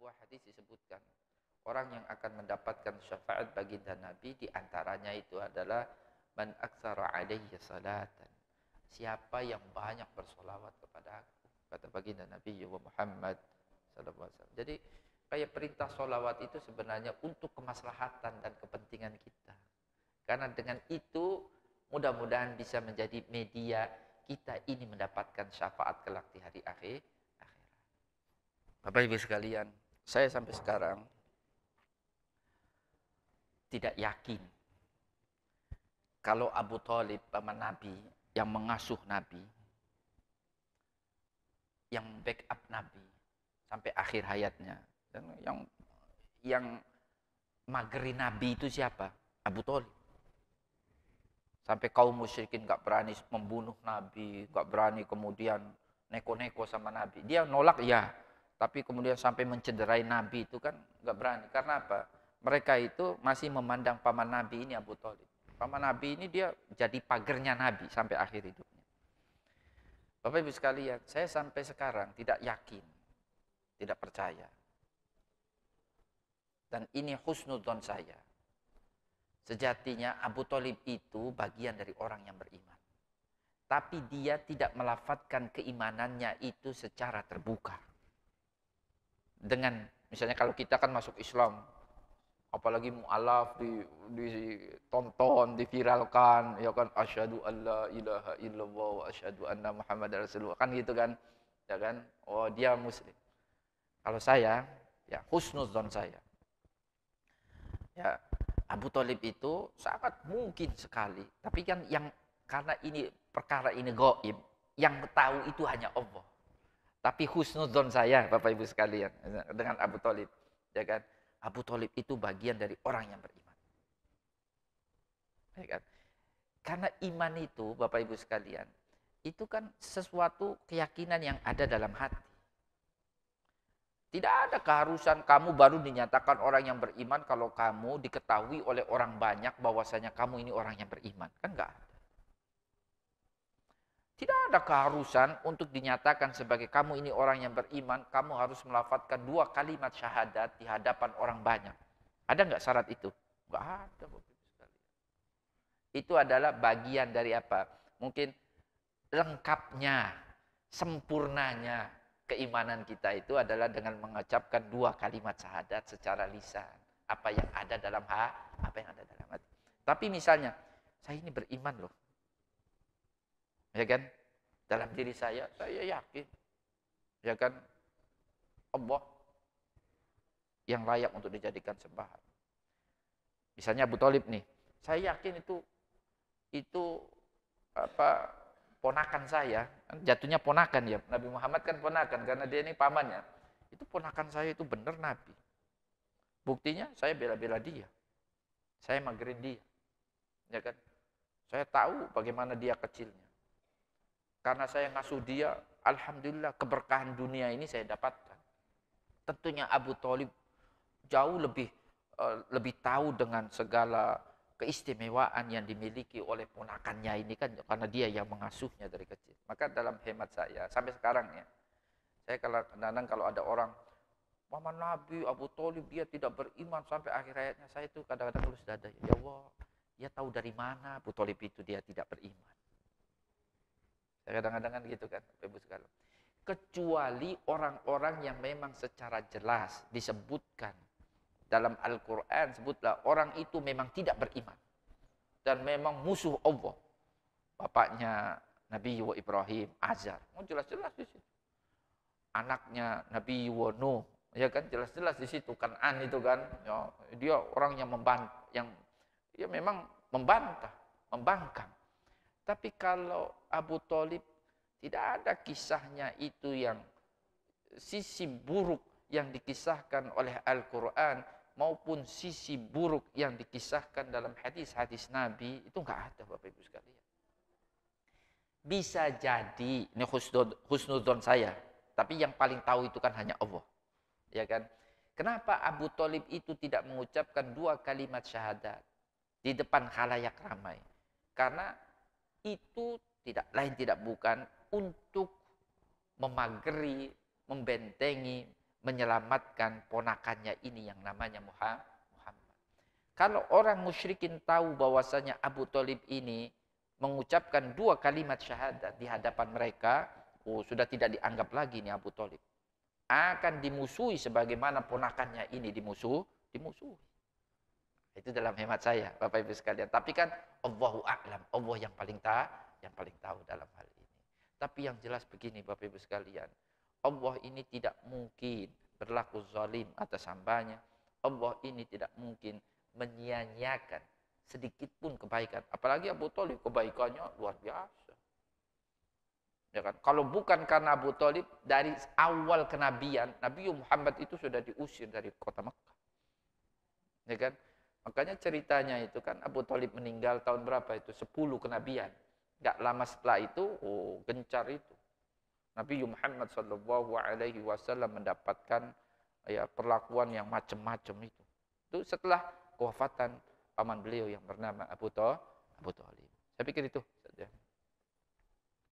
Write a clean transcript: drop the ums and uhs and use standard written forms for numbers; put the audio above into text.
sebuah hadis disebutkan orang yang akan mendapatkan syafaat baginda Nabi diantaranya itu adalah man aktsara alayhi salatan. Siapa yang banyak bersolawat kepada aku, kata baginda Nabi Muhammad sallallahu alaihi wasallam. Jadi kayak perintah solawat itu sebenarnya untuk kemaslahatan dan kepentingan kita. Karena dengan itu mudah-mudahan bisa menjadi media kita ini mendapatkan syafaat kelak di hari akhirat. Bapak Ibu sekalian, saya sampai sekarang tidak yakin kalau Abu Thalib paman Nabi yang mengasuh Nabi, yang backup Nabi sampai akhir hayatnya, dan yang mageri Nabi itu siapa? Abu Thalib. Sampai kaum musyrikin gak berani membunuh Nabi, gak berani kemudian neko-neko sama Nabi. Dia nolak ya, tapi kemudian sampai mencederai Nabi itu kan gak berani. Karena apa? Mereka itu masih memandang paman Nabi ini Abu Thalib. Paman Nabi ini dia jadi pagernya Nabi sampai akhir hidupnya. Bapak Ibu sekalian, saya sampai sekarang tidak yakin, tidak percaya. Dan ini husnudzon saya. Sejatinya Abu Thalib itu bagian dari orang yang beriman. Tapi dia tidak melafatkan keimanannya itu secara terbuka. Dengan misalnya kalau kita kan masuk Islam, apalagi mu'alaf ditonton, diviralkan, ya kan asyhadu alla ilaha illallah wa asyhadu anna muhammadar rasulullah, kan gitu kan. Ya kan? Oh, dia muslim. Kalau saya, ya husnudzon saya. Ya, Abu Thalib itu sangat mungkin sekali. Tapi kan yang karena ini perkara ini gaib, yang tahu itu hanya Allah. Tapi husnudzon saya, Bapak Ibu sekalian, dengan Abu Thalib, ya kan? Abu Thalib itu bagian dari orang yang beriman. Ya kan? Karena iman itu, Bapak Ibu sekalian, itu kan sesuatu keyakinan yang ada dalam hati. Tidak ada keharusan kamu baru dinyatakan orang yang beriman kalau kamu diketahui oleh orang banyak bahwasanya kamu ini orang yang beriman. Kan enggak ada. Tidak ada keharusan untuk dinyatakan sebagai kamu ini orang yang beriman, kamu harus melafadzkan 2 kalimat syahadat di hadapan orang banyak. Ada enggak syarat itu? Enggak ada, Bapak Ibu sekalian. Itu adalah bagian dari apa? Mungkin lengkapnya, sempurnanya keimanan kita itu adalah dengan mengucapkan 2 kalimat syahadat secara lisan. Apa yang ada dalam apa yang ada dalam hati. Tapi misalnya, saya ini beriman loh. Ya kan? Dalam diri saya yakin. Ya kan? Allah yang layak untuk dijadikan sembahan. Misalnya Abu Thalib nih, saya yakin itu apa ponakan saya, jatuhnya ponakan ya, Nabi Muhammad kan ponakan karena dia ini pamannya. Itu ponakan saya itu benar Nabi. Buktinya saya bela-bela dia. Saya magerin dia. Ya kan? Saya tahu bagaimana dia kecilnya. Karena saya ngasuh dia, alhamdulillah keberkahan dunia ini saya dapatkan. Tentunya Abu Thalib jauh lebih tahu dengan segala keistimewaan yang dimiliki oleh ponakannya ini kan karena dia yang mengasuhnya dari kecil. Maka dalam hemat saya sampai sekarang ya, saya kadang-kadang kalau ada orang paman Nabi Abu Thalib dia tidak beriman sampai akhir hayatnya, saya itu kadang-kadang tulus dada, ya Allah, dia tahu dari mana Abu Thalib itu dia tidak beriman. Saya kadang-kadang kan gitu kan, Ibu sekalian. Kecuali orang-orang yang memang secara jelas disebutkan dalam Al-Quran, sebutlah orang itu memang tidak beriman. Dan memang musuh Allah. Bapaknya Nabi Ibrahim, Azar. Oh, jelas-jelas di situ. Anaknya Nabi Nuh, ya kan jelas-jelas di situ. Kan'an itu kan, ya, dia orang yang ya memang membangkang. Tapi kalau Abu Thalib tidak ada kisahnya itu yang sisi buruk yang dikisahkan oleh Al-Quran maupun sisi buruk yang dikisahkan dalam hadis-hadis Nabi, itu enggak ada Bapak Ibu sekalian. Bisa jadi, ini husnudzon saya, tapi yang paling tahu itu kan hanya Allah. Ya kan? Kenapa Abu Thalib itu tidak mengucapkan 2 kalimat syahadat di depan khalayak ramai? Karena itu tidak bukan untuk memageri, membentengi, menyelamatkan ponakannya ini yang namanya Muhammad. Kalau orang musyrikin tahu bahwasanya Abu Thalib ini mengucapkan 2 kalimat syahadat di hadapan mereka, sudah tidak dianggap lagi nih Abu Thalib. Akan dimusuhi sebagaimana ponakannya ini dimusuhi. Itu dalam hemat saya, Bapak Ibu sekalian. Tapi kan Allahu a'lam, Allah yang paling tahu dalam hal ini. Tapi yang jelas begini Bapak Ibu sekalian, Allah ini tidak mungkin berlaku zalim atas hambanya. Allah ini tidak mungkin menyia-nyiakan sedikit pun kebaikan. Apalagi Abu Thalib, kebaikannya luar biasa. Ya kan? Kalau bukan karena Abu Thalib, dari awal kenabian, Nabi Muhammad itu sudah diusir dari kota Mekah. Ya kan? Makanya ceritanya itu kan Abu Thalib meninggal tahun berapa itu? 10 kenabian. Gak lama setelah itu, gencar itu. Nabi Muhammad SAW mendapatkan ya, perlakuan yang macam-macam itu. Itu setelah kewafatan paman beliau yang bernama Abu Thalib. Saya pikir itu.